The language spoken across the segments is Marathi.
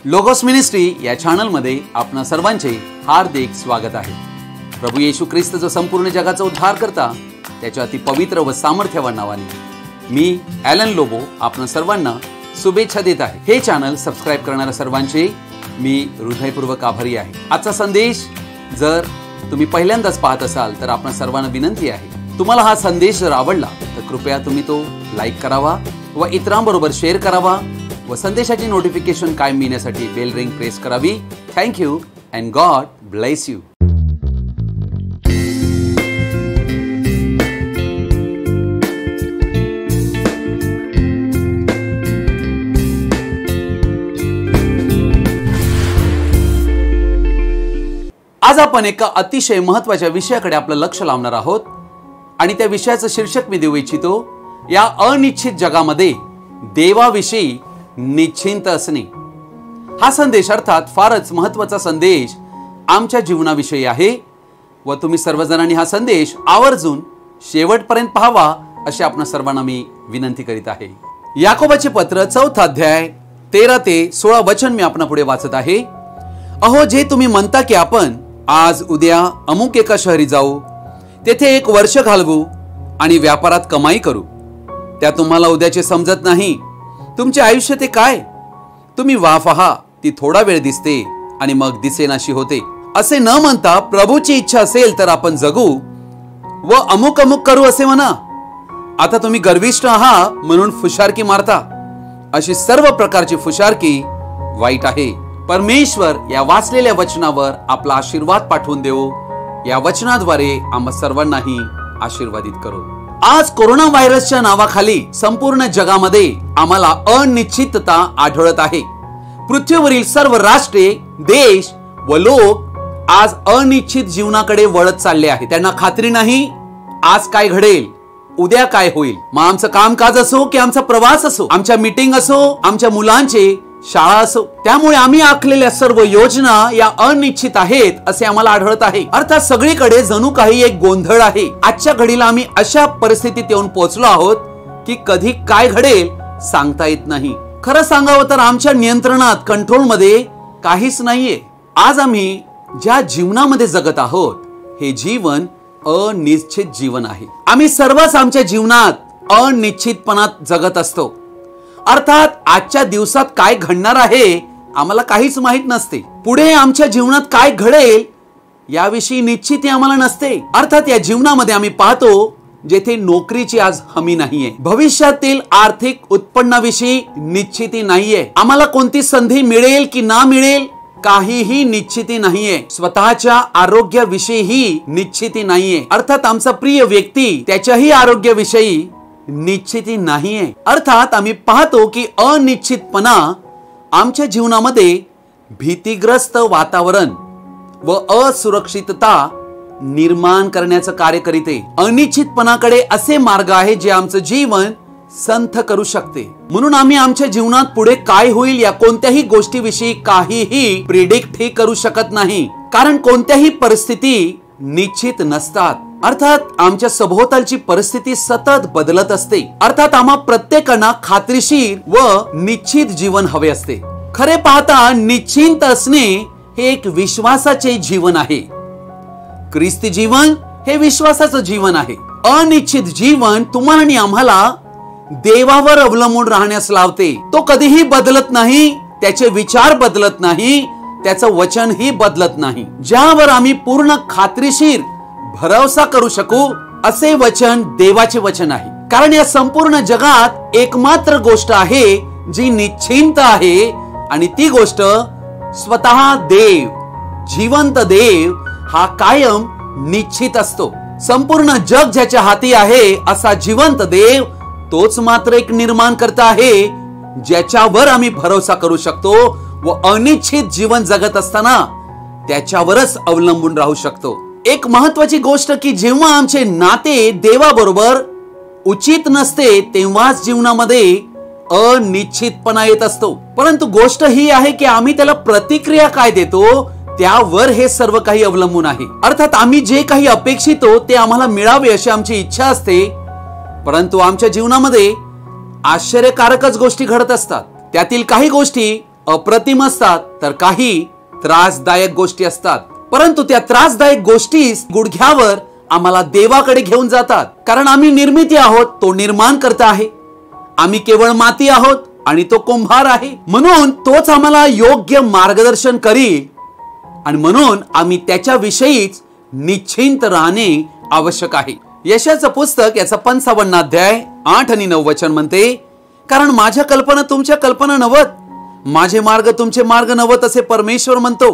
लोगोस मिनिस्ट्री या चॅनलमध्ये आपणा सर्वांचे हार्दिक स्वागत आहे। प्रभू येशू ख्रिस्त जो संपूर्ण जगाचा उद्धार करता त्याच्या अति पवित्र व सामर्थ्यवान नावाने मी ॲलन लोबो आपणा सर्वांना शुभेच्छा देत आहे। हे चॅनल सबस्क्राइब करणाऱ्या सर्वांचे मी हृदयपूर्वक आभारी आहे। आजचा संदेश जर तुम्ही पहिल्यांदाच पाहत असाल तर आपणा सर्वांना विनंती आहे, तुम्हाला हा संदेश जर आवडला तर कृपया तुम्ही तो लाईक करावा व इतरांबरोबर शेअर करावा व संदेशाची नोटिफिकेशन कायम मिळण्यासाठी बेल रिंग प्रेस करावी। Thank you and God bless you. आज आपण एका अतिशय महत्त्वाच्या विषयाकडे आपलं लक्ष लावणार आहोत आणि त्या विषयाचं शीर्षक मी देऊ इच्छितो, या अनिश्चित जगामध्ये देवाविषयी निश्चिंत असणे। हा संदेश अर्थात फारच महत्त्वाचा संदेश आमच्या जीवनाविषयी आहे व तुम्ही सर्वजणांनी हा संदेश आवर्जून शेवटपर्यंत पाहावा अशी आपण सर्वांना मी विनंती करीत आहे। याकोबाचे पत्र 4 अध्याय 13 ते 16 वचन मी आपणा पुढे वाचत आहे। अहो, जे तुम्ही म्हणता की आपण आज उद्या अमुक एका शहरी जाऊ, तेथे 1 वर्ष घालवू आणि व्यापारात कमाई करू, त्या तुम्हाला उद्याचे समजत नाही। तुमचे आयुष्य ते काय? तुम्ही वाफ आहा, ती थोडा वेळ दिसते आणि मग दिसेनाशी होते। असे न म्हणता प्रभूची इच्छा असेल तर आपण जगू व अमुक अमुक करू असे म्हणा। आता तुम्ही गर्विष्ठ आहात म्हणून फुशारकी मारता, अशी सर्व प्रकारची फुशारकी वाईट आहे। परमेश्वर या वाचलेल्या वचनावर आपला आशीर्वाद पाठवून देवो। या वचनाद्वारे आम्हा सर्वांनाही आशीर्वादित करो। आज कोरोना व्हायरसच्या नावाखाली संपूर्ण जगामध्ये आम्हाला अनिश्चितता आढळत आहे। पृथ्वीवरील सर्व राष्ट्रे, देश व लोक आज अनिश्चित जीवनाकडे वळत चालले आहेत। त्यांना खात्री नाही आज काय घडेल, उद्या काय होईल। मग आमचं कामकाज असो की आमचा प्रवास असो, आमच्या मीटिंग असो, आमच्या मुलांचे शाळा असो, त्यामुळे आम्ही आखलेल्या सर्व योजना या अनिश्चित आहेत असे आम्हाला आढळत आहे। अर्थात सगळीकडे जणू काही एक गोंधळ आहे। आजच्या घडीला आम्ही अशा परिस्थितीत येऊन पोहोचलो आहोत की कधी काय घडेल सांगता येत नाही। खरं सांगावं तर आमच्या नियंत्रणात, कंट्रोलमध्ये काहीच नाहीये। आज आम्ही ज्या जीवनामध्ये जगत आहोत हे जीवन अनिश्चित जीवन आहे। आम्ही सर्वच आमच्या जीवनात अनिश्चितपणात जगत असतो। अर्थात आजच्या दिवसात काय घडणार आहे आम्हाला काहीच माहित नसते। पुढे आमच्या जीवनात काय घडेल याविषयी निश्चिती आम्हाला नसते। अर्थात या जीवनामध्ये आम्ही पाहतो जेथे नोकरीची आज हमी नाहीये, भविष्यातील आर्थिक उत्पन्नाविषयी निश्चिती नाहीये, आम्हाला कोणती संधी मिळेल की ना मिळेल काहीही निश्चिती नाहीये, स्वतःच्या आरोग्याविषयीही निश्चिती नाहीये। अर्थात आमचा प्रिय व्यक्ती त्याच्याही आरोग्याविषयी निश्चिती नाहीये। अर्थात आम्ही पाहतो की अनिश्चितपणा आमच्या जीवनामध्ये भीतिग्रस्त वातावरण व असुरक्षितता निर्माण करण्याचं कार्य करीते। अनिश्चितपणाकडे असे मार्ग आहे जे आमचं जीवन संथ करू शकते। म्हणून आम्ही आमच्या जीवनात पुढे काय होईल या कोणत्याही गोष्टीविषयी काहीही प्रिडिक्ट करू शकत नाही, कारण कोणत्याही परिस्थिती निश्चित नसतात। अर्थात आमच्या सभोवतालची परिस्थिती सतत बदलत असते। अर्थात आम्हा प्रत्येकांना खात्रीशीर व निश्चित जीवन हवे असते। खरे पाहता निश्चिंत असणे हे एक विश्वासाचे जीवन आहे। ख्रिस्ती जीवन हे विश्वासाचं जीवन आहे। अनिश्चित जीवन तुम्हाला आणि आम्हाला देवावर अवलंबून राहण्यास लावते। तो कधीही बदलत नाही, त्याचे विचार बदलत नाही, त्याचं वचनही बदलत नाही। ज्यावर आम्ही पूर्ण खात्रीशीर भरोसा करू शकू असे वचन देवाचे वचन आहे। कारण या संपूर्ण जगात एकमात्र गोष्ट आहे जी निश्चिंत आहे आणि ती गोष्ट स्वतः देव, जिवंत देव हा कायम निश्चित असतो। संपूर्ण जग ज्याच्या हाती आहे असा जिवंत देव तोच मात्र एक निर्माण करता आहे ज्याच्यावर आम्ही भरोसा करू शकतो व अनिश्चित जीवन जगत असताना त्याच्यावरच अवलंबून राहू शकतो। एक महत्वाची गोष्ट की जेव्हा आमचे नाते देवाबरोबर उचित नसते तेव्हाच जीवनामध्ये अनिश्चितपणा येत असतो। परंतु गोष्ट ही आहे की आम्ही त्याला प्रतिक्रिया काय देतो त्यावर हे सर्व काही अवलंबून आहे। अर्थात आम्ही जे काही अपेक्षितो ते आम्हाला मिळावे अशी आमची इच्छा असते, परंतु आमच्या जीवनामध्ये आश्चर्यकारकच गोष्टी घडत असतात। त्यातील काही गोष्टी अप्रतिम असतात तर काही त्रासदायक गोष्टी असतात, परंतु त्या त्रासदायक गोष्टी गुडघ्यावर आम्हाला देवाकडे घेऊन जातात. कारण आम्ही निर्मिती आहोत, तो निर्माण करता आहे. आम्ही केवळ माती आहोत आणि तो कुंभार आहे. म्हणून तोच आम्हाला योग्य मार्गदर्शन करील आणि म्हणून आम्ही त्याच्याविषयीच निश्चिंत राहणे आवश्यक आहे. यशाचं पुस्तक याचा 55 अध्याय 8 आणि 9 वचन म्हणते, कारण माझ्या कल्पना तुमच्या कल्पना नव्हत, माझे मार्ग तुमचे मार्ग नव्हत असे परमेश्वर म्हणतो.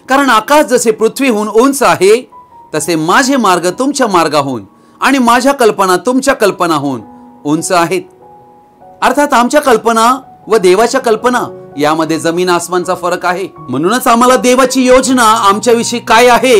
कारण आकाश जसे पृथ्वीहून उंच आहे तसे माझे मार्ग तुमच्या मार्गाहून आणि माझ्या कल्पना तुमच्या कल्पनाहून उंच आहेत. अर्थात आमच्या कल्पना व देवाच्या कल्पना यामध्ये जमीन आसमानचा फरक आहे. म्हणूनच आम्हाला देवाची योजना आमच्याविषयी काय आहे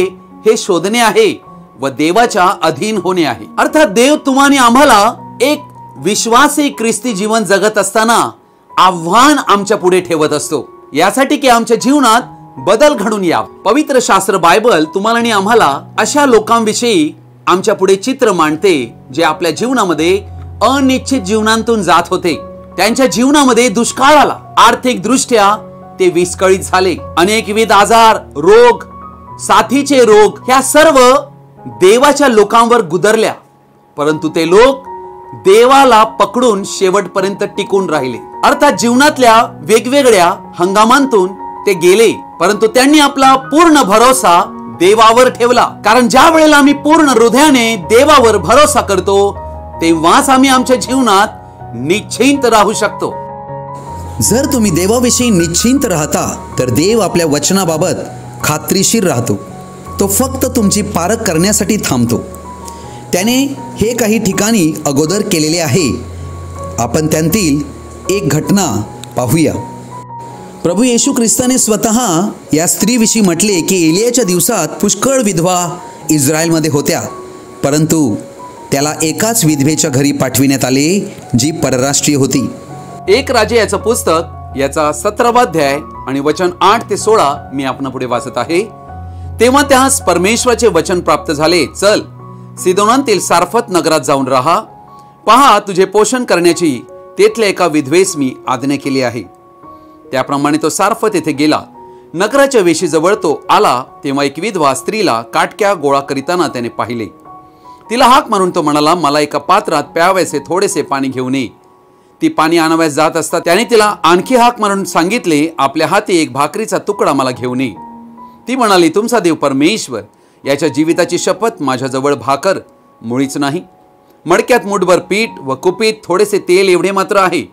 हे शोधणे आहे व देवाच्या अधीन होणे आहे. अर्थात देव तुम्हाला आम्हाला एक विश्वासी ख्रिस्ती जीवन जगत असताना आव्हान आमच्या पुढे ठेवत असतो, यासाठी की आमच्या जीवनात बदल घडून यावा. पवित्र शास्त्र बायबल तुम्हाला आणि आम्हाला अशा लोकांविषयी आमच्या पुढे चित्र मांडते जे आपल्या जीवनामध्ये अनिश्चित जीवनांतून जात होते. त्यांच्या जीवनामध्ये दुष्काळ आला, आर्थिक दृष्ट्या ते विस्कळीत झाले. अनेकविध आजार, रोग, साथीचे रोग ह्या सर्व देवाच्या लोकांवर गुदरल्या, परंतु ते लोक देवाला पकडून शेवटपर्यंत टिकून राहिले. अर्थात जीवनातल्या वेगवेगळ्या हंगामांतून ते गेले, परंतु त्यांनी आपला पूर्ण भरोसा देवावर ठेवला. कारण ज्या वेळेला आम्ही पूर्ण हृदयाने देवावर भरोसा करतो तेव्हाच आम्ही आमच्या जीवनात निश्चिंत राहू शकतो. जर तुम्ही देवाविषयी निश्चिंत राहता तर देव आपल्या वचनाबाबत खात्रीशीर राहतो. तो फक्त तुमची पारख करण्यासाठी थांबतो. त्याने हे काही ठिकाणी अगोदर केलेले आहे. आपण त्यांतील एक घटना पाहूया. प्रभू येशू ख्रिस्ताने स्वतः या स्त्रीविषयी म्हटले की एलियाच्या दिवसात पुष्कळ विधवा इस्रायलमध्ये होत्या, परंतु त्याला एकाच विधवेच्या घरी पाठविण्यात आले जी परराष्ट्रीय होती. एक राजे याचं पुस्तक याचा 17 अध्याय आणि वचन 8 ते 16 मी आपणापुढे वाचत आहे. तेव्हा त्यास परमेश्वराचे वचन प्राप्त झाले, चल सिदोनातील सारफत नगरात जाऊन राहा. पहा, तुझे पोषण करण्याची तेथल्या एका विधवेस मी आज्ञा केली आहे. त्याप्रमाणे तो सारफत येथे गेला. नगराच्या वेशीजवळ तो आला तेव्हा एक विधवा स्त्रीला काटक्या गोळा करीताना त्याने पाहिले. तिला हाक मारून तो म्हणाला, मला एका पात्रात प्यावयाचे थोडेसे पाणी घेऊन ये. ती पाणी आणावयास जात असता त्याने तिला आणखी हाक मारून सांगितले, आपल्या हाती एक भाकरीचा तुकडा मला घेऊन ये. ती म्हणाली, तुमचा देव परमेश्वर याच्या जीविताची शपथ, माझ्याजवळ भाकर मुळीच नाही. मडक्यात मुठभर पीठ व कुपीत थोडेसे तेल एवढे मात्र आहे.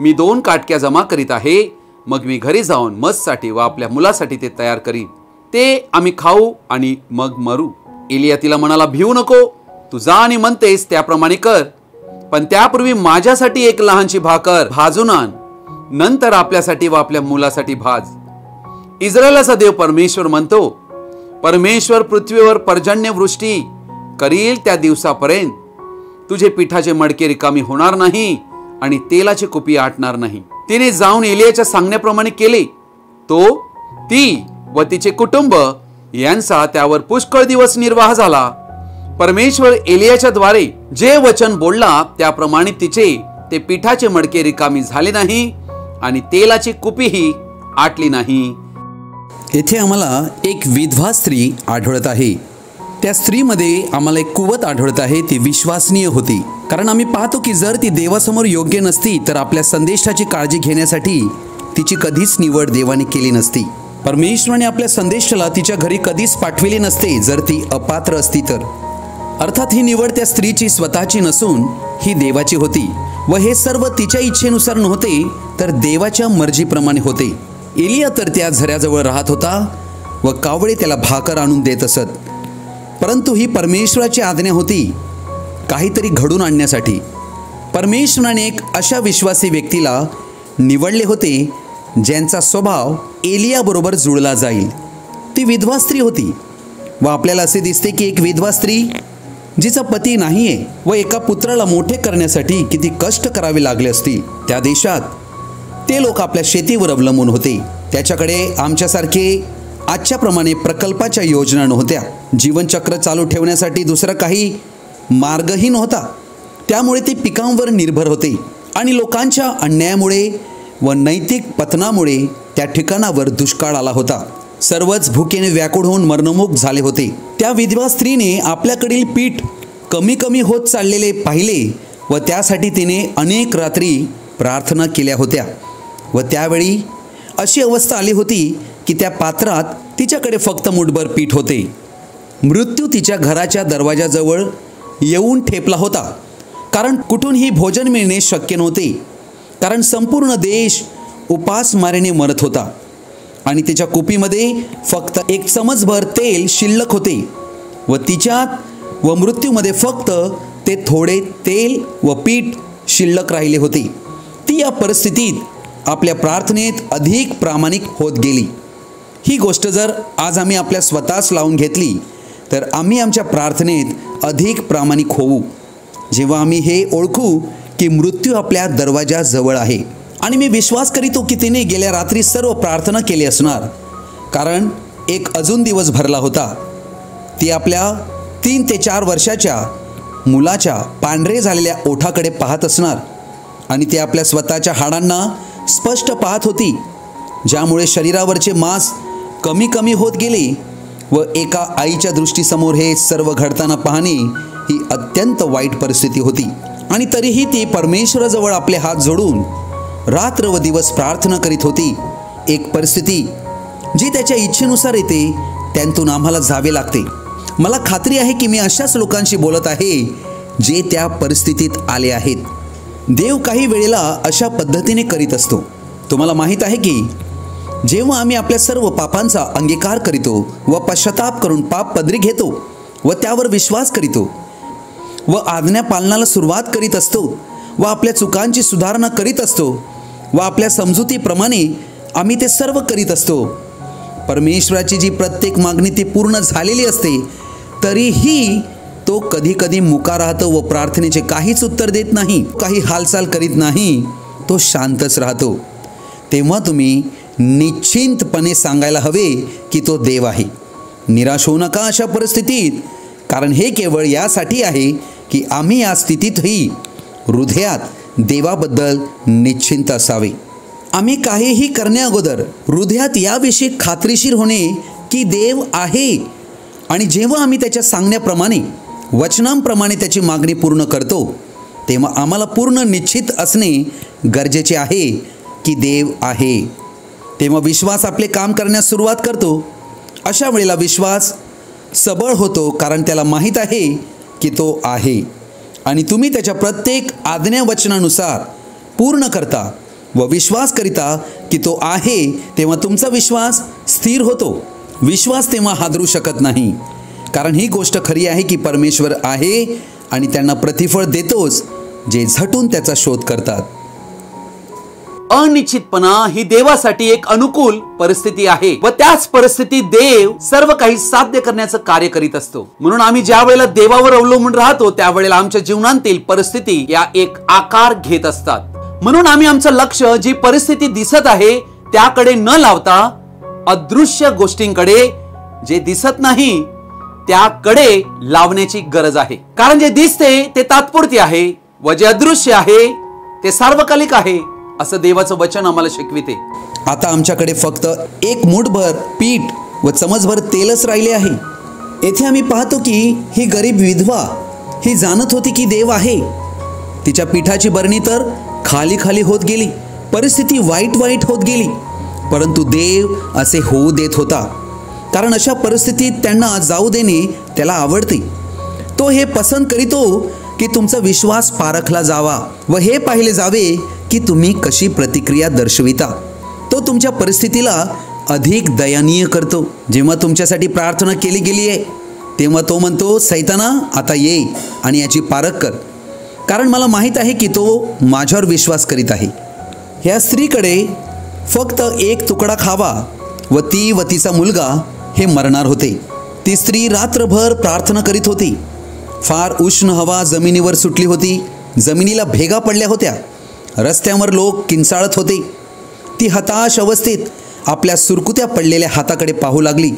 मी 2 काटक्या जमा करीत आहे. मग मी घरी जाऊन मजसाठी व आपल्या मुलासाठी ते तयार करीन. ते आम्ही खाऊ आणि मग मरू. एलिया तिला म्हणाला, भिवू नको, तू जा आणि म्हणतेस त्याप्रमाणे कर, पण त्यापूर्वी माझ्यासाठी एक लहानशी भाकर भाजून आण, नंतर आपल्यासाठी व आपल्या मुलासाठी भाज. इस्रायलाचा देव परमेश्वर म्हणतो, परमेश्वर पृथ्वीवर पर्जन्यवृष्टी करील त्या दिवसापर्यंत तुझे पिठाचे मडके रिकामी होणार नाही आणि तेलाची कुपी आटणार नाही. तिने जाऊन एलियाच्या सांगण्याप्रमाणे केले. ती व तिचे कुटुंब यांचा त्यावर पुष्कळ दिवस निर्वाह झाला. परमेश्वर एलियाच्या द्वारे जे वचन बोलला त्याप्रमाणे तिचे ते पिठाचे मडके रिकामी झाले नाही आणि तेलाची कुपीही आटली नाही. येथे आम्हाला एक विधवा स्त्री आढळत आहे. त्या स्त्रीमध्ये आम्हाला एक कुवत आढळत आहे. ती विश्वसनीय होती. कारण आम्ही पाहतो की जर ती देवासमोर योग्य नसती तर आपल्या संदेशाची काळजी घेण्यासाठी तिची कधीच निवड देवाने केली नसती. परमेश्वराने आपल्या संदेशाला तिच्या घरी कधीच पाठविले नसते जर ती अपात्र असती तर. अर्थात ही निवड त्या स्त्रीची स्वतःची नसून ही देवाची होती व हे सर्व तिच्या इच्छेनुसार नव्हते तर देवाच्या मर्जीप्रमाणे होते. एलिया तर त्या झऱ्याजवळ राहत होता व कावळे त्याला भाकर आणून देत असत, परंतु ही परमेश्वराची आज्ञा होती काहीतरी घडून आणण्यासाठी. परमेश्वराने एक अशा विश्वासी व्यक्तीला निवडले होते ज्यांचा स्वभाव एलियाबरोबर जुळला जाईल. ती विधवा स्त्री होती व आपल्याला असे दिसते की एक विधवा स्त्री जिचा पती नाहीये व एका पुत्राला मोठे करण्यासाठी किती कष्ट करावे लागले असतील. त्या देशात ते लोक आपल्या शेतीवर अवलंबून होते. त्याच्याकडे आमच्यासारखे आजच्याप्रमाणे प्रकल्पाच्या योजना नव्हत्या. जीवनचक्र चालू ठेवण्यासाठी दुसरा काही मार्गही नव्हता. त्यामुळे ते पिकांवर निर्भर होते आणि लोकांच्या अन्यायामुळे व नैतिक पतनामुळे त्या ठिकाणावर दुष्काळ आला होता. सर्वच भुकेने व्याकुळ होऊन मरणमुख झाले होते. त्या विधवा स्त्रीने आपल्याकडील पीठ कमी कमी होत चाललेले पाहिले व त्यासाठी तिने अनेक रात्री प्रार्थना केल्या होत्या. व त्यावेळी अशी अवस्था आली होती की त्या पात्रात तिच्याकडे फक्त मुठभर पीठ होते. मृत्यू तिच्या घराच्या दरवाजाजवळ येऊन ठेपला होता, कारण कुठूनही भोजन मिळणे शक्य नव्हते, कारण संपूर्ण देश उपासमारीने मरत होता आणि तिच्या कुपीमध्ये फक्त एक चमचभर तेल शिल्लक होते व तिच्यात व मृत्यूमध्ये फक्त ते थोडे तेल व पीठ शिल्लक राहिले होते. ती या परिस्थितीत आपल्या प्रार्थनेत अधिक प्रामाणिक होत गेली. ही गोष्ट जर आज आम्ही आपल्या स्वतःच लावून घेतली तर आम्ही आमच्या प्रार्थनेत अधिक प्रामाणिक होऊ. जेव्हा आम्ही हे ओळखू की मृत्यू आपल्या दरवाजाजवळ आहे आणि मी विश्वास करीतो की तिने गेल्या रात्री सर्व प्रार्थना केली असणार, कारण एक अजून दिवस भरला होता. ती आपल्या 3 ते 4 वर्षाच्या मुलाच्या पांढरे झालेल्या ओठाकडे पाहत असणार आणि ती आपल्या स्वतःच्या हाडांना स्पष्ट पाहत होती, ज्यामुळे शरीरावरचे मांस कमी कमी होत गेले. व एका आईच्या दृष्टीसमोर हे सर्व घडताना पाहणे ही अत्यंत वाईट परिस्थिती होती. आणि तरीही ती परमेश्वराजवळ आपले हात जोडून रात्र व दिवस प्रार्थना करीत होती. एक परिस्थिती जी त्याच्या इच्छेनुसार येते त्यातून आम्हाला जावे लागते. मला खात्री आहे की मी अशाच लोकांशी बोलत आहे जे त्या परिस्थितीत आले आहेत. देव काही वेळेला अशा पद्धतीने करीत असतो. तुम्हाला माहीत आहे की जेव्हा आम्ही आपल्या सर्व पापांचा अंगीकार करीतो व पश्चाताप करून पाप पदरी घेतो व त्यावर विश्वास करीतो व आज्ञा पालनाला सुरुवात करीत असतो व आपल्या चुकांची सुधारणा करीत असतो व आपल्या समजुतीप्रमाणे आम्ही ते सर्व करीत असतो, परमेश्वराची जी प्रत्येक मागणी ती पूर्ण झालेली असते, तरीही तो कधी कधी मुका राहतो व प्रार्थनेचे काहीच उत्तर देत नाही, काही हालचाल करीत नाही, तो शांतच राहतो. तेव्हा तुम्ही निश्चिंतपणे सांगायला हवे की तो देव आहे. निराश होऊ नका अशा परिस्थितीत, कारण हे केवळ यासाठी आहे की आम्ही या स्थितीतही हृदयात देवाबद्दल निश्चिंत असावे. आम्ही काहीही करण्याअगोदर हृदयात याविषयी खात्रीशीर होणे की देव आहे, आणि जेव्हा आम्ही त्याच्या सांगण्याप्रमाणे वचनांप्रमाणे त्याची मागणी पूर्ण करतो तेव्हा आम्हाला पूर्ण निश्चित असणे गरजेचे आहे की देव आहे. तेव्हा विश्वास आपले काम करण्यास सुरुवात करतो. अशा वेळेला विश्वास सबळ होतो, कारण त्याला माहीत आहे की तो आहे आणि तुम्ही त्याच्या प्रत्येक आज्ञावचनानुसार पूर्ण करता व विश्वास करिता की तो आहे. तेव्हा तुमचा विश्वास स्थिर होतो. विश्वास तेव्हा हादरू शकत नाही, कारण ही गोष्ट खरी आहे की परमेश्वर आहे आणि त्यांना प्रतिफळ देतोच जे झटून त्याचा शोध करतात. अनिश्चितपणा ही देवासाठी एक अनुकूल परिस्थिती आहे व त्याच परिस्थितीत देव सर्व काही साध्य करण्याचं कार्य करीत असतो. म्हणून आम्ही ज्या वेळेला देवावर अवलंबून राहतो त्यावेळेला आमच्या जीवनातील परिस्थिती या एक आकार घेत असतात. म्हणून आम्ही आमचं लक्ष जी परिस्थिती दिसत आहे त्याकडे न लावता अदृश्य गोष्टींकडे, जे दिसत नाही त्याकडे लावण्याची गरज आहे. कारण जे दिसते ते तात्पुरते आहे व जे अदृश्य आहे ते सार्वकालिक आहे, असं देवाचं वचन आम्हाला शिकविते. आता आमच्याकडे फक्त एक मूठभर पीठ व चमचभर तेलच राहिले आहे. येथे आम्ही पाहतो की ही गरीब विधवा ही जाणत होती की देव आहे. तिच्या पिठाची बरणी तर खाली खाली होत गेली, परिस्थिती वाईट वाईट होत गेली, परंतु देव असे होऊ देत होता, कारण अशा परिस्थितीत त्यांना जाऊ देणे त्याला आवडते. तो हे पसंत करीतो की तुमचा विश्वास पारखला जावा व हे पाहिले जावे की तुम्ही कशी प्रतिक्रिया दर्शविता. तो तुमच्या परिस्थितीला अधिक दयनीय करतो. जेव्हा तुमच्यासाठी प्रार्थना केली गेली आहे तेव्हा तो म्हणतो, सैताना आता ये आणि याची पारख कर, कारण मला माहीत आहे की तो माझ्यावर विश्वास करीत आहे. ह्या स्त्रीकडे फक्त एक तुकडा खावा व ती व तिचा मुलगा हे मरणार होते. ती स्त्री रात्रभर प्रार्थना करीत होती. फार उष्ण हवा जमिनीवर सुटली होती. जमिनीला भेगा पडल्या होत्या. रस्त्यावर लोक किंचाळत होते. ती हताश अवस्थेत आपल्या सुरकुत्या पडलेल्या हाताकडे पाहू लागली,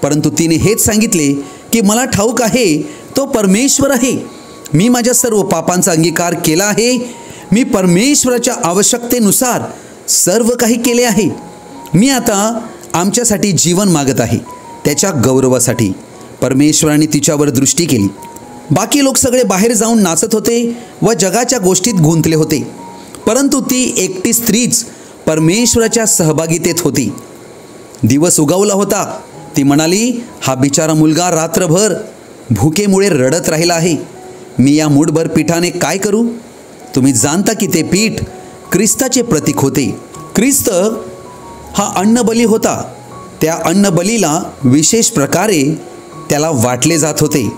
परंतु तिने हेच सांगितले की मला ठाऊक आहे तो परमेश्वर आहे. मी माझ्या सर्व पापांचा अंगीकार केला आहे. मी परमेश्वराच्या आवश्यकतेनुसार सर्व काही केले आहे. मी आता आमच्यासाठी जीवन मागत आहे, त्याच्या गौरवासाठी. परमेश्वराने तिच्यावर दृष्टी केली. बाकी लोक सगळे बाहेर जाऊन नाचत होते व जगाच्या गोष्टीत गुंतले होते, परंतु ती एकटी स्त्रीच परमेश्वराच्या सहभागितेत होती. दिवस उगवला होता. ती म्हणाली, हा बिचारा मुलगा रात्रभर भुकेमुळे रडत राहिला आहे. मी या मूठभर पीठाने काय करू? तुम्ही जाणता की ते पीठ ख्रिस्ताचे प्रतीक होते. ख्रिस्त हा अन्नबली होता. त्या अन्नबलीला विशेष प्रकारे त्याला वाटले जात होते,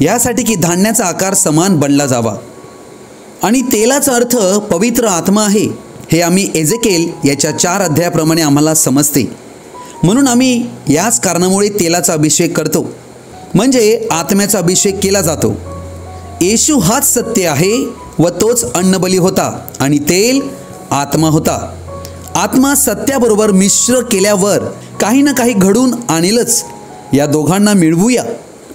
यासाठी की धान्याचा आकार समान बनला जावा. आणि तेलाचा अर्थ पवित्र आत्मा आहे, हे आम्ही एजेकेल याच्या 4 अध्यायाप्रमाणे आम्हाला समजते. म्हणून आम्ही याच कारणामुळे तेलाचा अभिषेक करतो, म्हणजे आत्म्याचा अभिषेक केला जातो. येशू हाच सत्य आहे व तोच अन्नबली होता आणि तेल आत्मा होता. आत्मा सत्याबरोबर मिश्र केल्यावर काही ना काही घडून आणेलच. या दोघांना मिळवूया,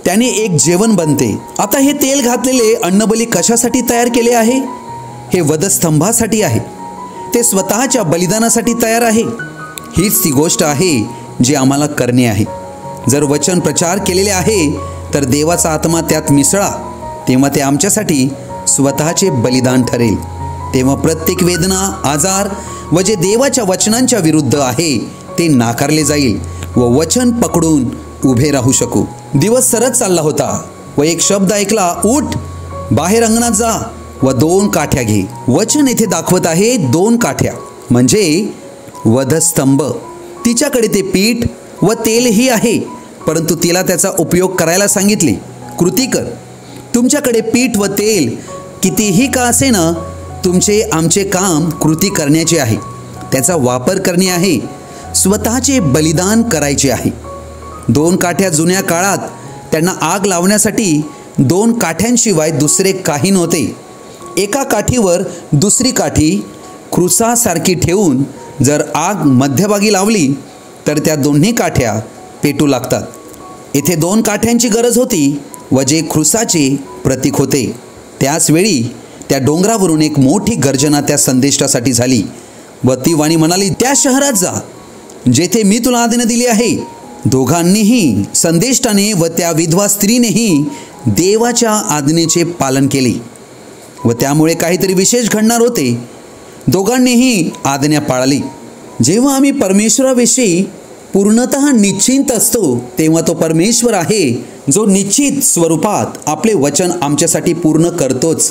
त्याने एक जेवण बनते. आता हे तेल घातलेले अन्नबली कशासाठी तयार केले आहे? हे वधस्तंभासाठी आहे. ते स्वतःच्या बलिदानासाठी तयार आहे. हीच ती गोष्ट आहे जी आम्हाला करणे आहे. जर वचन प्रचार केलेले आहे तर देवाचा आत्मा त्यात मिसळा, तेव्हा ते आमच्यासाठी स्वतःचे बलिदान ठरेल. तेव्हा प्रत्येक वेदना, आजार व जे देवाच्या वचनांच्या विरुद्ध आहे ते नाकारले जाईल व वचन पकडून उभे राहू शकू. दिवस सरत चालला होता व एक शब्द ऐकला, उठ, बाहेर अंगणात जा व 2 काठ्या घे. वचन येथे दाखवत आहे 2 काठ्या म्हणजे वधस्तंभ. तिच्याकडे ते पीठ व तेलही आहे, परंतु तिला त्याचा उपयोग करायला सांगितले. कृती कर. तुमच्याकडे पीठ व तेल कितीही का असेना, तुमचे आमचे काम कृती करण्याचे आहे, त्याचा वापर करणे आहे, स्वतःचे बलिदान करायचे आहे. 2 काठ्या जुन्या काळात त्यांना आग लावण्यासाठी 2 काठ्यांशिवाय दुसरे काही नव्हते. एका काठीवर दुसरी काठी क्रुसासारखी ठेवून जर आग मध्यभागी लावली तर त्या दोन्ही काठ्या पेटू लागतात. येथे 2 काठ्यांची गरज होती व जे क्रुसाचे प्रतीक होते. त्याचवेळी त्या डोंगरावरून एक मोठी गर्जना त्या संदेष्टासाठी झाली व ती वाणी म्हणाली, त्या शहरात जा जेथे मी तुला आज्ञा दिली आहे. दोघांनीही, संदेष्टाने व त्या विधवा स्त्रीनेही देवाच्या आज्ञेचे पालन केले व त्यामुळे काहीतरी विशेष घडणार होते. दोघांनीही आज्ञा पाळली. जेव्हा आम्ही परमेश्वराविषयी पूर्णतः निश्चिंत असतो तेव्हा तो परमेश्वर आहे जो निश्चित स्वरूपात आपले वचन आमच्यासाठी पूर्ण करतोच.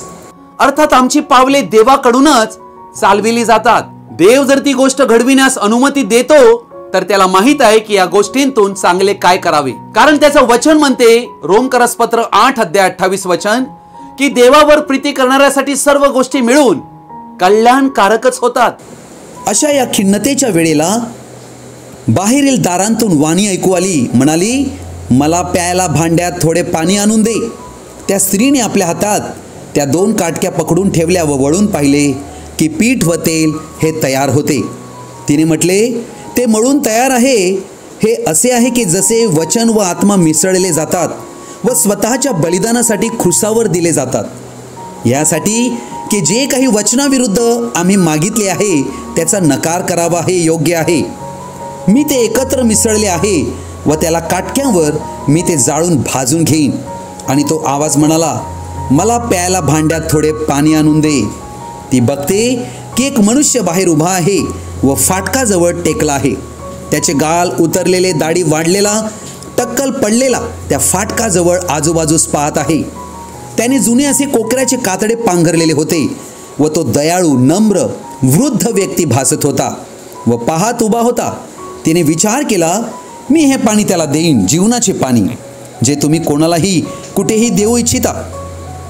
अर्थात आमची पावले देवाकडूनच चालविली जातात. देव जर ती गोष्ट घडविण्यास अनुमती देतो तर त्याला माहित आहे की या गोष्टींतून चांगले काय करावे. कारण त्याचं वचन म्हणते, रोमकरसपत्र 8 अध्याय 28 वचन, की देवावर प्रीती करणाऱ्यासाठी सर्व गोष्टी मिळून कल्याणकारकच होतात. अशा या खिन्नतेच्या वेळेला बाहेरील दारांतून वाणी ऐकू आली. म्हणाली, मला प्यायला भांड्यात थोडे पाणी आणून दे. त्या स्त्रीने आपल्या हातात त्या 2 काटक्या पकडून ठेवल्या व वळून पाहिले की पीठ व तेल हे तयार होते. तिने म्हटले, ते मळून तयार आहे. हे असे आहे की जसे वचन व आत्मा मिसळले जातात व स्वतःच्या बलिदानासाठी क्रुसावर दिले जातात, यासाठी की जे काही वचनाविरुद्ध आम्ही मागितले आहे त्याचा नकार करावा हे योग्य आहे. मी ते एकत्र मिसळले आहे व त्याला काटक्यावर मी ते जाळून भाजून घेईन. आणि तो आवाज म्हणाला, मला प्यायला भांड्यात थोडे पाणी आणून दे. ती बघते की एक मनुष्य बाहेर उभा आहे व फाटकाजवळ टेकला आहे. त्याचे गाल उतरलेले, दाढी वाढलेला, टक्कल पडलेला त्या फाटकाजवळ आजूबाजूस पाहत आहे. त्याने जुने असे कोकऱ्याचे कातडे पांघरलेले होते व तो दयाळू, नम्र, वृद्ध व्यक्ती भासत होता व पाहत उभा होता. तिने विचार केला, मी हे पाणी त्याला देईन, जीवनाचे पाणी, जे तुम्ही कोणालाही कुठेही देऊ इच्छिता.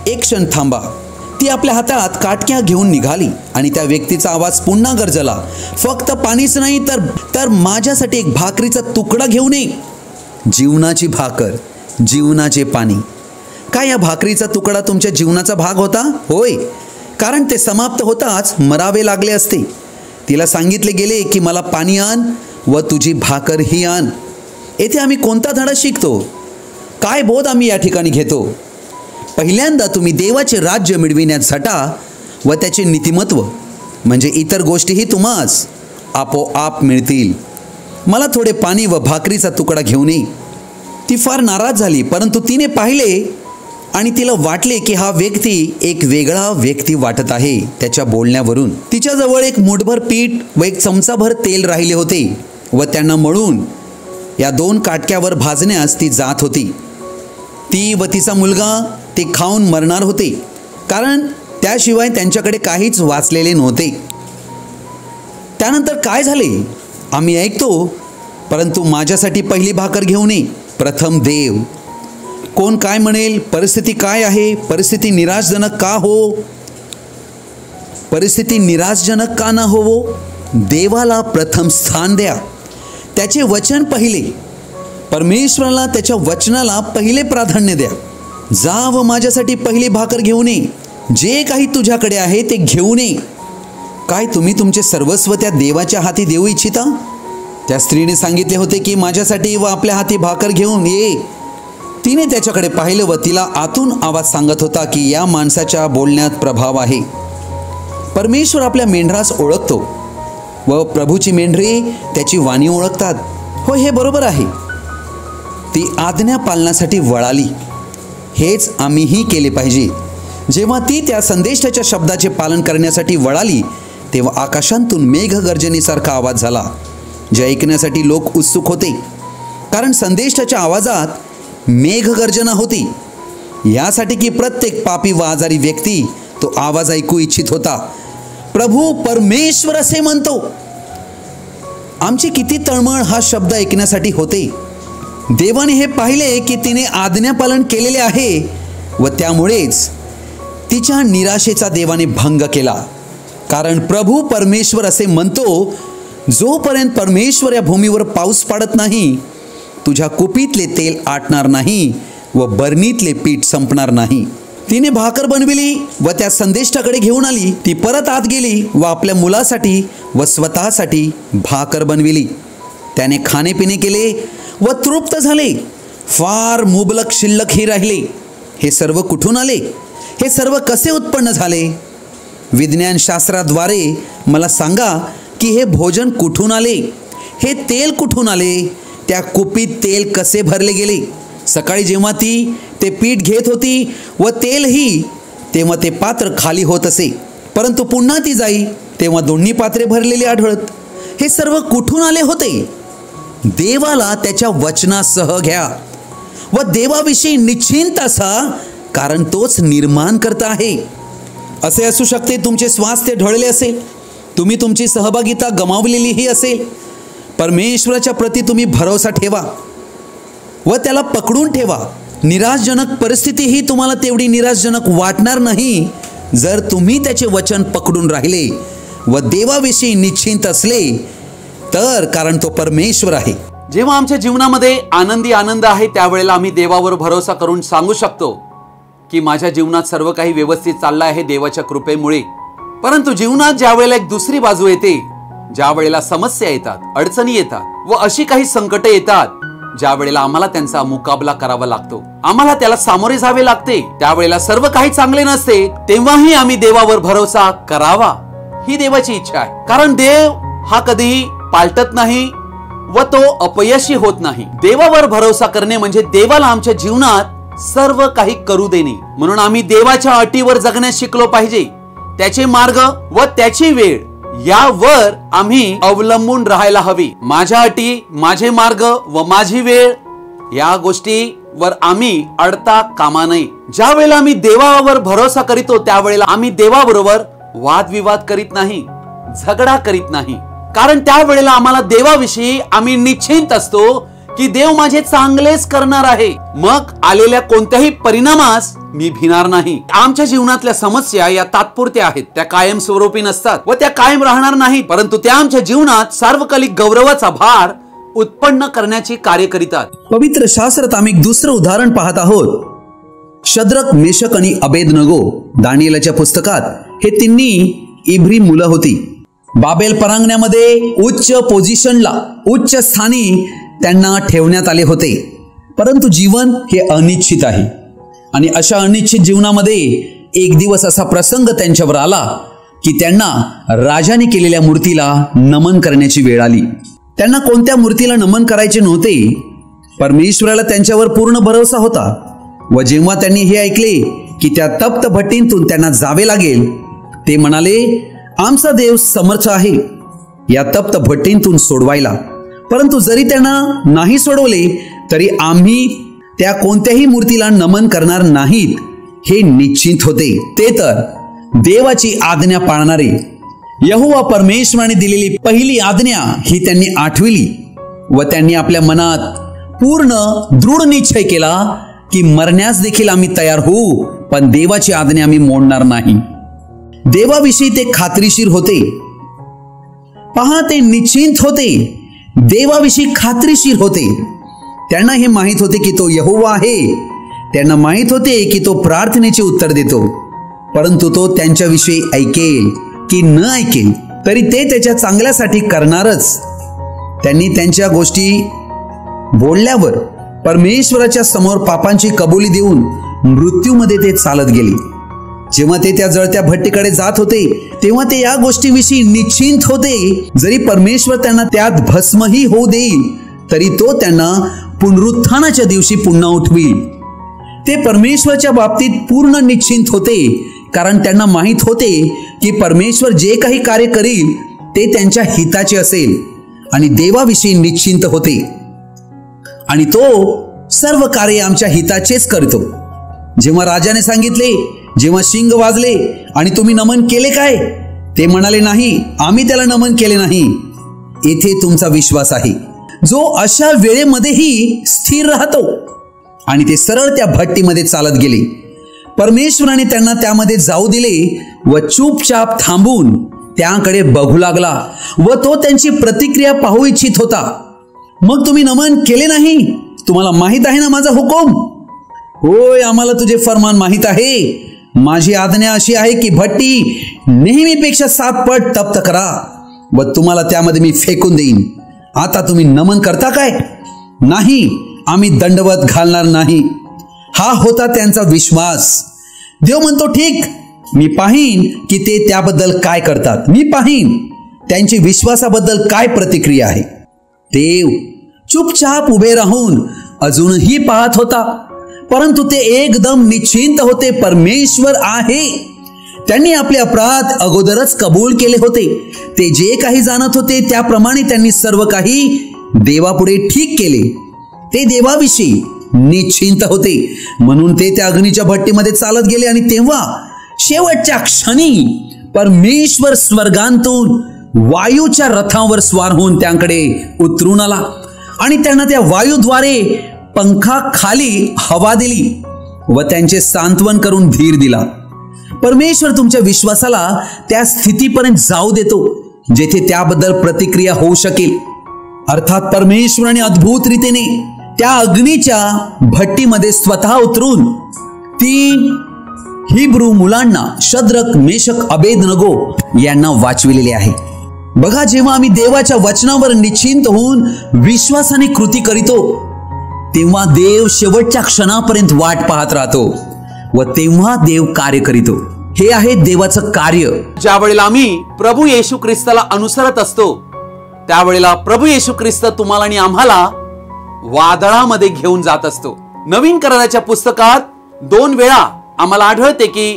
एक क्षण थांबा. ती आपल्या हातात काटक्या घेऊन निघाली आणि त्या व्यक्तीचा आवाज पुन्हा गरजला, फक्त पाणीच नाही तर माझ्यासाठी एक भाकरीचा तुकडा घेऊन ये. जीवनाची भाकर, जीवनाचे पाणी. काय या भाकरीचा तुकडा तुमच्या जीवनाचा भाग होता? होय, कारण ते समाप्त होताच मरावे लागले असते. तिला सांगितले गेले की मला पाणी आण व तुझी भाकर ही आण. येथे आम्ही कोणता धडा शिकतो? काय बोध आम्ही या ठिकाणी घेतो? पहिल्यांदा तुम्ही देवाचे राज्य मिळविण्यात झटा व त्याचे नीतिमत्व, म्हणजे इतर गोष्टीही तुम्हास आपोआप मिळतील. मला थोडे पाणी व भाकरीचा तुकडा घेऊन ये. ती फार नाराज झाली, परंतु तिने पाहिले आणि तिला वाटले की हा व्यक्ती एक वेगळा व्यक्ती वाटत आहे त्याच्या बोलण्यावरून. तिच्याजवळ एक मूठभर पीठ व एक चमचाभर तेल राहिले होते व त्यांना मळून या 2 काटक्यावर भाजण्यास ती जात होती. ती व तिचा मुलगा ते खाऊन मरणार होते, कारण त्याशिवाय त्यांच्याकडे काहीच वाचलेले नव्हते. त्यानंतर काय झाले आम्ही ऐकतो, परंतु माझ्यासाठी पहिली भाकर घेऊन ये. प्रथम देव. कोण काय म्हणेल, परिस्थिती काय आहे, परिस्थिती निराशजनक का हो, परिस्थिती निराशजनक का न होवो, देवाला प्रथम स्थान द्या. त्याचे वचन पहिले, परमेश्वराला त्याच्या वचनाला पहिले प्राधान्य द्या. जा व माझ्यासाठी पहिली भाकर घेऊन ये. जे काही तुझ्याकडे आहे ते घेऊन ये. काय तुम्ही तुमचे सर्वस्व त्या देवाच्या हाती देऊ इच्छिता? त्या स्त्रीने सांगितले होते की माझ्यासाठी व आपल्या हाती भाकर घेऊन ये. तिने त्याच्याकडे पाहिलं व तिला आतून आवाज सांगत होता की या माणसाच्या बोलण्यात प्रभाव आहे. परमेश्वर आपल्या मेंढरास ओळखतो व प्रभूची मेंढरे त्याची वाणी ओळखतात. हो, हे बरोबर आहे. ती आज्ञा पालनासाठी वळाली. हेच आम्हीही केले पाहिजे. जेव्हा ती त्या संदेशाच्या शब्दाचे पालन करण्यासाठी वळाली तेव्हा आकाशांतून मेघगर्जनेसारखा आवाज झाला, जे ऐकण्यासाठी लोक उत्सुक होते, कारण संदेशाच्या आवाजात मेघगर्जना होती. यासाठी की प्रत्येक पापी व आजारी व्यक्ती तो आवाज ऐकू इच्छित होता. प्रभू परमेश्वर असे म्हणतो. आमची किती तळमळ हा शब्द ऐकण्यासाठी होते. देवाने हे पाहिले की तिने आज्ञापालन केलेले आहे व त्यामुळेच तिच्या निराशेचा देवाने भंग केला. कारण प्रभू परमेश्वर असे म्हणतो, जोपर्यंत परमेश्वर या भूमीवर पाऊस पाडत नाही, तुझ्या कुपीतले तेल आटणार नाही व बरणीतले पीठ संपणार नाही. तिने भाकर बनविली व त्या संदेष्टाकडे घेऊन आली. ती परत आत गेली व आपल्या मुलासाठी व स्वतःसाठी भाकर बनविली. त्याने खाणेपिणे केले व तृप्त झाले. फार मुबलक शिल्लकही राहिले. हे सर्व कुठून आले? हे सर्व कसे उत्पन्न झाले? विज्ञानशास्त्राद्वारे मला सांगा की हे भोजन कुठून आले? हे तेल कुठून आले? त्या कुपीत तेल कसे भरले गेले? सकाळी जेव्हा ती ते पीठ घेत होती व तेलही, तेव्हा ते पात्र खाली होत असे, परंतु पुन्हा ती जाई तेव्हा दोन्ही पात्रे भरलेली आढळत. हे सर्व कुठून आले होते? देवाला त्याच्या वचनासह घ्या व देवाविषयी निश्चिंत असा, कारण तोच निर्माण करता आहे. असे असू शकते तुमचे स्वास्थ्य ढळले असेल, तुम्ही तुमची सहभागिता गमावलेलीही असेल. परमेश्वराच्या प्रती तुम्ही भरोसा ठेवा व त्याला पकडून ठेवा. निराशजनक परिस्थितीही तुम्हाला तेवढी निराशजनक वाटणार नाही जर तुम्ही त्याचे वचन पकडून राहिले व देवाविषयी निश्चिंत असले तर, कारण तो परमेश्वर आहे. जेव्हा आमच्या जीवनामध्ये आनंद आहे त्यावेळेला आम्ही देवावर भरोसा करून सांगू शकतो की माझ्या जीवनात सर्व काही व्यवस्थित चाललं आहे देवाच्या कृपेमुळे. परंतु जीवनात ज्या वेळेला एक दुसरी बाजू येते, ज्या वेळेला समस्या येतात, अडचणी येतात व अशी काही संकट येतात ज्या वेळेला आम्हाला त्यांचा मुकाबला करावा लागतो, आम्हाला त्याला सामोरे जावे लागते, त्यावेळेला सर्व काही चांगले नसते, तेव्हाही आम्ही देवावर भरोसा करावा ही देवाची इच्छा आहे. कारण देव हा कधीही पालटत नाही व तो अपयशी होत नाही. देवावर भरोसा करणे म्हणजे देवाला आमच्या जीवनात सर्व काही करू देणे. म्हणून आम्ही देवाच्या अटीवर जगण्यास शिकलो पाहिजे. त्याचे मार्ग व त्याची वेळ यावर आम्ही अवलंबून राहायला हवी. माझ्या अटी, माझे मार्ग व माझी वेळ या गोष्टीवर आम्ही अडता कामा नये. ज्या वेळेला आम्ही देवावर भरोसा करीतो त्यावेळेला आम्ही देवाबरोबर वादविवाद करीत नाही, झगडा करीत नाही. कारण त्यावेळेला आम्हाला देवाविषयी आम्ही निश्चिंत असतो की देव माझे चांगलेच करणार आहे. मग आलेल्या कोणत्याही परिणामास मी भिणार नाही. आमच्या जीवनातल्या समस्या या तात्पुरत्या आहेत, त्या कायमस्वरूपी नसतात व त्या कायम राहणार नाहीत, परंतु त्या आमच्या जीवनात सार्वकालिक गौरवाचा भार उत्पन्न करण्याचे कार्य करीतात. पवित्र शास्त्रात आम्ही एक दुसरं उदाहरण पाहत आहोत. शद्रक, मेशक आणि अबेदनगो, दानिएलच्या पुस्तकात हे तिन्ही इब्री मुलं होती. बाबेल परांगण्यामध्ये उच्च पोझिशनला, उच्च स्थानी त्यांना ठेवण्यात आले होते. परंतु जीवन हे अनिश्चित आहे आणि अशा अनिश्चित जीवनामध्ये एक दिवस असा प्रसंग त्यांच्यावर आला की त्यांना राजाने केलेल्या मूर्तीला नमन करण्याची वेळ आली. त्यांना कोणत्या मूर्तीला नमन करायचे नव्हते. परमेश्वराला त्यांच्यावर पूर्ण भरोसा होता. व जेव्हा त्यांनी हे ऐकले की त्या तप्त भट्टीतून त्यांना जावे लागेल, ते म्हणाले, आमचा देव समर्थ आहे या तप्त भट्टीतून सोडवायला. परंतु जरी त्यांना नाही सोडवले तरी आम्ही त्या कोणत्याही मूर्तीला नमन करणार नाहीत हे निश्चित होते. ते तर देवाची आज्ञा पाळणारे. यहोवा परमेश्वराने दिलेली पहिली आज्ञा ही त्यांनी आठविली व त्यांनी आपल्या मनात पूर्ण दृढ निश्चय केला की मरण्यास देखील आम्ही तयार होऊ, पण देवाची आज्ञा आम्ही मोडणार नाही. देवाविषयी ते खात्रीशीर होते. पहा, ते निश्चिंत होते. देवाविषयी खात्रीशीर होते. त्यांना हे माहित होते की तो यहोवा आहे. त्यांना माहित होते की तो प्रार्थनेचे उत्तर देतो. परंतु तो त्यांच्याविषयी ऐकेल की न ऐकेल तरी ते त्याच्या चांगल्यासाठी करणारच. त्यांनी त्यांच्या गोष्टी बोलल्यावर परमेश्वराच्या समोर पापांची कबुली देऊन मृत्यूमध्ये ते चालत गेले. जेव्हा ते त्या जळत्या भट्टीकडे जात होते तेव्हा ते या गोष्टीविषयी निश्चिंत होते. जरी परमेश्वर त्यांना त्यात भस्मही होऊ देईल तरी तो त्यांना पुनरुत्थानाच्या दिवशी पुन्हा उठवील. ते परमेश्वराच्या बाबतीत पूर्ण निश्चिंत होते, कारण त्यांना माहित होते की परमेश्वर जे काही कार्य करील ते त्यांच्या हिताचे असेल आणि देवाविषयी निश्चिंत होते. आणि तो सर्व कार्य आमच्या हिताचेच करतो. जेव्हा राजाने सांगितले, जेव्हा शिंग वाजले आणि तुम्ही नमन केले काय, ते म्हणाले, नाही, आम्ही त्याला नमन केले नाही. येथे तुमचा विश्वास आहे जो अशा वेळेमध्येही स्थिर राहतो. आणि ते सरळ त्या भट्टीमध्ये चालत गेले. परमेश्वराने त्यांना त्यामध्ये जाऊ दिले व चुपचाप थांबून त्याकडे बघू लागला व तो त्यांची प्रतिक्रिया पाहू इच्छित होता. मग तुम्ही नमन केले नाही? तुम्हाला माहित आहे ना माझा हुकूम? होय, आम्हाला तुझे फरमान माहित आहे. माझी आज्ञा अशी आहे की भट्टी नेहमीपेक्षा 7 पट तप्त करा व तुम्हाला त्यामध्ये मी फेकून देईन. आता तुम्ही नमन करता काय? नाही, आम्ही दंडवत घालणार नाही. हा होता त्यांचा विश्वास. देव म्हणतो, ठीक, मी पाहीन की ते त्याबद्दल काय करतात. मी पाहीन त्यांची विश्वासाबद्दल काय प्रतिक्रिया आहे. देव चुपचाप उभे राहून अजूनही पाहत होता, परंतु ते एकदम निश्चिंत होते. परमेश्वर आहे. त्यांनी आपले अपराध अगोदरच कबूल केले होते. ते जे काही जाणत होते त्याप्रमाणे त्यांनी सर्व काही देवापुढे ठीक केले. ते देवाविषयी निश्चिंत होते. म्हणून ते त्या अग्नीच्या भट्टीमध्ये चालत गेले. आणि तेव्हा शेवटच्या क्षणी परमेश्वर स्वर्गांतून वायूच्या रथावर स्वार होऊन त्यांकडे उतरून आला आणि त्यांना त्या वायूद्वारे पंखाखाली हवा दिली व त्यांचे सांत्वन करून धीर दिला. परमेश्वर तुमच्या विश्वासाला त्या स्थितीपर्यंत जाऊ देतो जेथे त्याबद्दल प्रतिक्रिया होऊ शकेल. अर्थात परमेश्वराने अद्भुत रीतीने त्या अग्नीच्या भट्टीमध्ये स्वतः उतरून 3 हिब्रू मुलांना शद्रक, मेशक, अबेदनगो यांना वाचविलेले आहे. बघा, जेव्हा आम्ही देवाच्या वचनावर निश्चिंत होऊन विश्वासाने कृती करीतो तेव्हा देव शेवटच्या क्षणापर्यंत वाट पाहत राहतो व तेव्हा देव कार्य करीतो. हे आहे देवाचं कार्य. ज्या वेळेला आम्ही प्रभू येशू ख्रिस्ताला अनुसरत असतो त्यावेळेला प्रभू येशू ख्रिस्त तुम्हाला आणि आम्हाला वादळामध्ये घेऊन जात असतो. नवीन कराराच्या पुस्तकात 2 वेळा आम्हाला आढळते की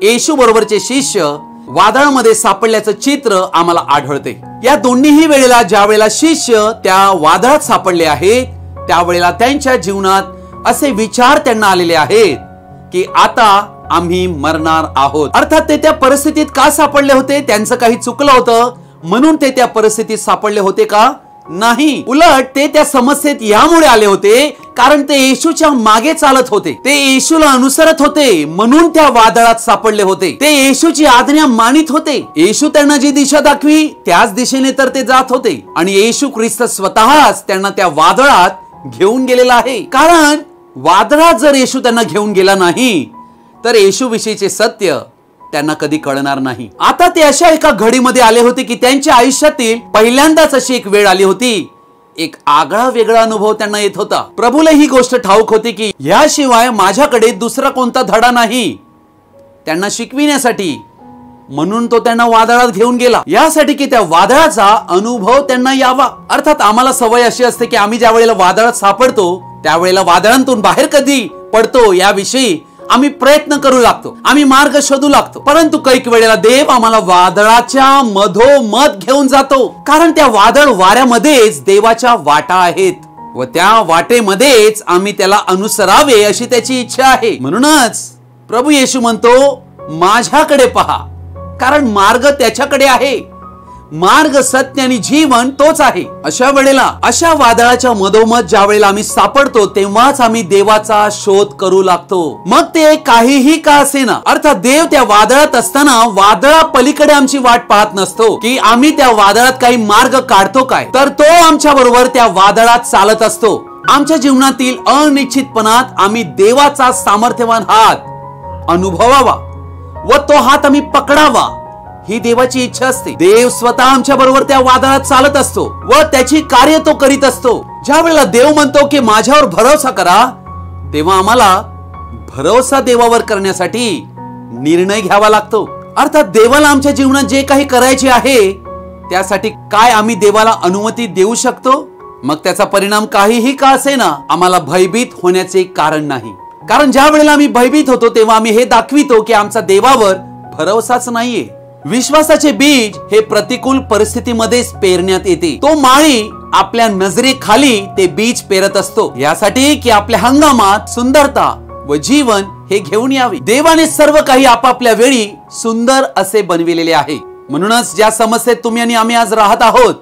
येशू बरोबरचे शिष्य वादळामध्ये सापडल्याचं चित्र आम्हाला आढळते. या दोन्हीही वेळेला ज्या वेळेला शिष्य त्या वादळात सापडले आहेत त्यावेळेला त्यांच्या जीवनात असे विचार त्यांना आलेले आहेत की आता आम्ही मरणार आहोत. अर्थात ते त्या परिस्थितीत का सापडले होते? त्यांचं काही चुकलं होतं म्हणून ते त्या परिस्थितीत सापडले होते का? नाही, उलट ते त्या समस्येत यामुळे आले होते कारण ते येशूच्या मागे चालत होते. ते येशूला अनुसरत होते म्हणून त्या वादळात सापडले होते. ते येशूची आज्ञा मानित होते. येशू त्यांना जी दिशा दाखवी त्याच दिशेने तर ते जात होते आणि येशू ख्रिस्त स्वतःच त्यांना त्या वादळात घेऊन गेलेला आहे. कारण वादळात जर येशू त्यांना घेऊन गेला नाही तर येशू विषयीचे सत्य त्यांना कधी कळणार नाही. आता ते अशा एका घडीमध्ये आले होते की त्यांच्या आयुष्यातील पहिल्यांदाच अशी एक वेळ आली होती. एक आगळा वेगळा अनुभव त्यांना येत होता. प्रभूला ही गोष्ट ठाऊक होती की याशिवाय माझ्याकडे दुसरा कोणता धडा नाही त्यांना शिकविण्यासाठी. म्हणून तो त्यांना वादळात घेऊन गेला, यासाठी की त्या वादळाचा अनुभव त्यांना यावा. अर्थात आम्हाला सवय अशी असते की आम्ही ज्या वेळेला वादळात सापडतो त्यावेळेला वादळांतून बाहेर कधी पडतो याविषयी आम्ही प्रयत्न करू लागतो, आम्ही मार्ग शोधू लागतो. परंतु कैक वेळेला देव आम्हाला वादळाच्या मधोमध घेऊन जातो, कारण त्या वादळ वाऱ्यामध्येच देवाच्या वाटा आहेत व त्या वाटेमध्येच आम्ही त्याला अनुसरावे अशी त्याची इच्छा आहे. म्हणूनच प्रभू येशू म्हणतो, माझ्याकडे पहा, कारण मार्ग त्याच्याकडे आहे. मार्ग, सत्य आणि जीवन तोच आहे. अशा वेळेला, अशा वादळाच्या मधोमध ज्या वेळेला आम्ही सापडतो तेव्हाच आम्ही देवाचा शोध करू लागतो, मग ते काहीही का असेना. अर्थात देव त्या वादळात असताना वादळा पलीकडे आमची वाट पाहत नसतो की आम्ही त्या वादळात काही मार्ग काढतो काय, तर तो आमच्या बरोबर त्या वादळात चालत असतो. आमच्या जीवनातील अनिश्चितपणात आम्ही देवाचा सामर्थ्यवान हात अनुभवावा व तो हात आम्ही पकडावा, ही देवाची इच्छा असते. देव स्वतः आमच्या बरोबर त्या वादळात चालत असतो व त्याची कार्य तो करीत असतो. ज्या वेळेला देव म्हणतो की माझ्यावर भरोसा करा, तेव्हा आम्हाला भरोसा देवावर करण्यासाठी निर्णय घ्यावा लागतो. अर्थात देवाला आमच्या जीवनात जे काही करायचे आहे त्यासाठी काय आम्ही देवाला अनुमती देऊ शकतो, मग त्याचा परिणाम काहीही का असेना आम्हाला भयभीत होण्याचे कारण नाही. कारण ज्या वेळेला आम्ही भयभीत होतो तेव्हा आम्ही हे दाखवितो की आमचा देवावर भरोसाच नाहीये. विश्वासाचे बीज हे प्रतिकूल परिस्थितीमध्येच पेरण्यात येते. तो माळी आपल्या नजरेखाली ते बीज पेरत असतो, यासाठी की आपल्या हंगामात सुंदरता व जीवन हे घेऊन यावे. देवाने सर्व काही आपापल्या वेळी सुंदर असे बनविलेले आहे. म्हणूनच ज्या समस्येत तुम्ही आणि आम्ही आज राहत आहोत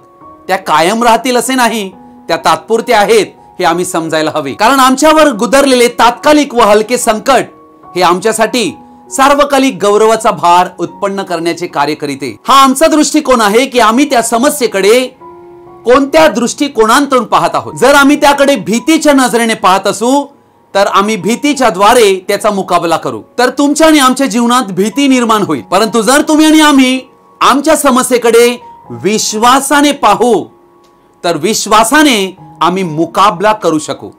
त्या कायम राहतील असे नाही, त्या तात्पुरत्या आहेत हे आम्ही समजायला हवे. कारण आमच्यावर गुदरलेले तात्कालिक व हलके संकट हे आमच्यासाठी सार्वकालिक गौरवाचा भार उत्पन्न करण्याचे कार्य करीते. हा आमचा दृष्टिकोन आहे की आम्ही त्या समस्येकडे कोणत्या दृष्टिकोनातून पाहत आहोत. जर आम्ही त्याकडे भीतीच्या नजरेने पाहत असू तर आम्ही भीतीच्या द्वारे त्याचा मुकाबला करू, तर तुमच्या आणि आमच्या जीवनात भीती निर्माण होईल. परंतु जर तुम्ही आणि आम्ही आमच्या समस्येकडे विश्वासाने पाहू तर विश्वासाने आम्ही मुकाबला करू शकू.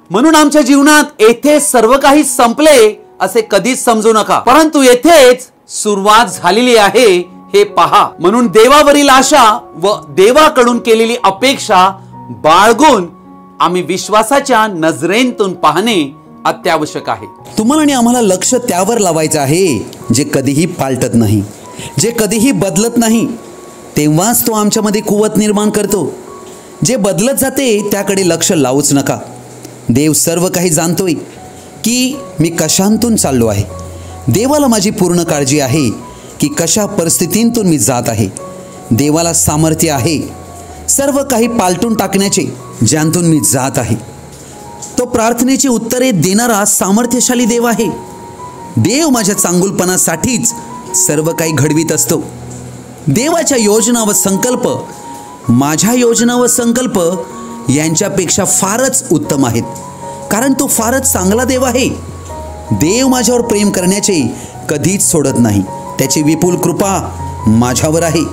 म्हणून आमच्या जीवनात येथे सर्व काही संपले असे कधीच समजू नका, परंतु येथेच सुरुवात झालेली आहे हे पहा. म्हणून देवावरील आशा व देवाकडून केलेली अपेक्षा बाळगून आम्ही विश्वासाच्या नजरेतून पाहणे अत्यावश्यक आहे. तुम्हाला आणि आम्हाला लक्ष त्यावर लावायचं आहे जे कधीही पालटत नाही, जे कधीही बदलत नाही. तेव्हाच तो आमच्यामध्ये कुवत निर्माण करतो. जे बदलत जाते त्याकडे लक्ष लावूच नका. देव सर्व काही जाणतोय की मी कशांतून चाललो आहे. देवाला माझी पूर्ण काळजी आहे की कशा परिस्थितीतून मी जात आहे. देवाला सामर्थ्य आहे सर्व काही पालटून टाकण्याचे ज्यांतून मी जात आहे. तो प्रार्थनेची उत्तरे देणारा सामर्थ्यशाली देव आहे. देव माझ्या चांगुलपणासाठीच सर्व काही घडवीत असतो. देवाच्या योजना व संकल्प माझ्या योजना व संकल्प यांच्यापेक्षा फारच उत्तम आहेत, कारण तो फारच चांगला देव आहे. देव माझ्यावर प्रेम करण्याचे कधीच सोडत नाही. त्याची विपुल कृपा माझ्यावर आहे.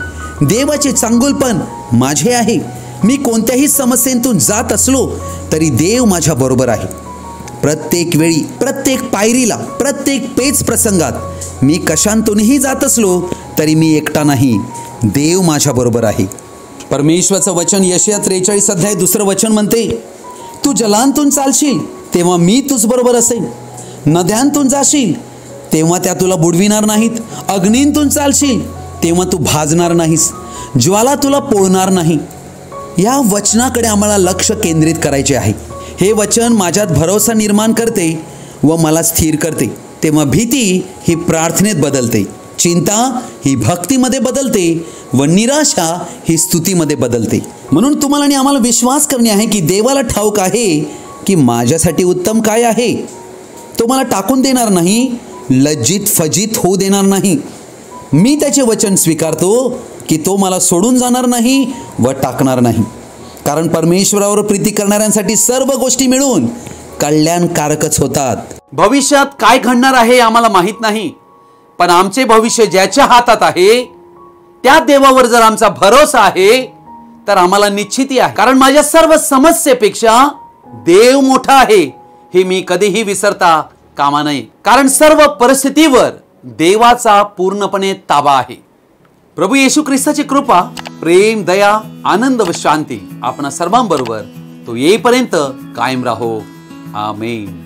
देवाचे चांगुलपण माझे आहे. मी कोणत्याही समस्येतून जात असलो तरी देव माझ्या बरोबर आहे. प्रत्येक वेळी, प्रत्येक पायरीला, प्रत्येक पेच प्रसंगात मी कशांतूनही जात असलो तरी मी एकटा नाही, देव माझ्या बरोबर आहे. परमेश्वराचं वचन यशाया 43 अध्याय 2 वचन म्हणते, तू जलांतून चालशील तेव्हा मी तुझ बरोबर असेन. नद्यांतून जाशील तेव्हा त्या तुला बुडविणार नाहीत. अग्नीतून चालशील तेव्हा तू भाजणार नाहीस. ज्वाला तुला पोळणार नाही. या वचनाकडे आम्हाला लक्ष केंद्रित करायचे आहे. हे वचन माझ्यात भरोसा निर्माण करते व मला स्थिर करते. तेव्हा भीती ही प्रार्थनेत बदलते, चिंता ही भक्तीमध्ये बदलते व निराशा ही स्तुतीमध्ये बदलते. म्हणून तुम्हाला आणि आम्हाला विश्वास करणे आहे की देवाला ठाऊक आहे की माझ्यासाठी उत्तम काय आहे. तो मला टाकून देणार नाही, लज्जित फजित होऊ देणार नाही. मी त्याचे वचन स्वीकारतो की तो मला सोडून जाणार नाही व टाकणार नाही. कारण परमेश्वरावर प्रीती करणाऱ्यांसाठी सर्व गोष्टी मिळून कल्याणकारकच होतात. भविष्यात काय घडणार आहे आम्हाला माहित नाही, पण आमचे भविष्य ज्याच्या हातात आहे त्या देवावर जर आमचा भरोसा आहे तर आम्हाला निश्चिती आहे. कारण माझ्या सर्व समस्येपेक्षा देव मोठा आहे हे मी कधीही विसरता कामा नये. कारण सर्व परिस्थितीवर देवाचा पूर्णपणे ताबा आहे. प्रभू येशू ख्रिस्ताची कृपा, प्रेम, दया, आनंद व शांती आपणा सर्वांबरोबर तो येईपर्यंत कायम राहो. आमेन.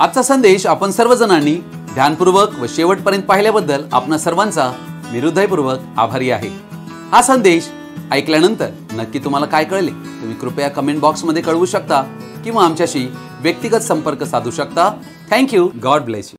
आजचा संदेश आपण सर्वजणांनी ध्यानपूर्वक व शेवटपर्यंत पाहिल्याबद्दल आपणा सर्वांचा मी हृदयपूर्वक आभारी आहे. हा संदेश ऐकल्यानंतर नक्की तुम्हाला काय कळले तुम्ही कृपया कमेंट बॉक्समध्ये कळवू शकता किंवा आमच्याशी व्यक्तिगत संपर्क साधू शकता. थँक्यू. God bless you.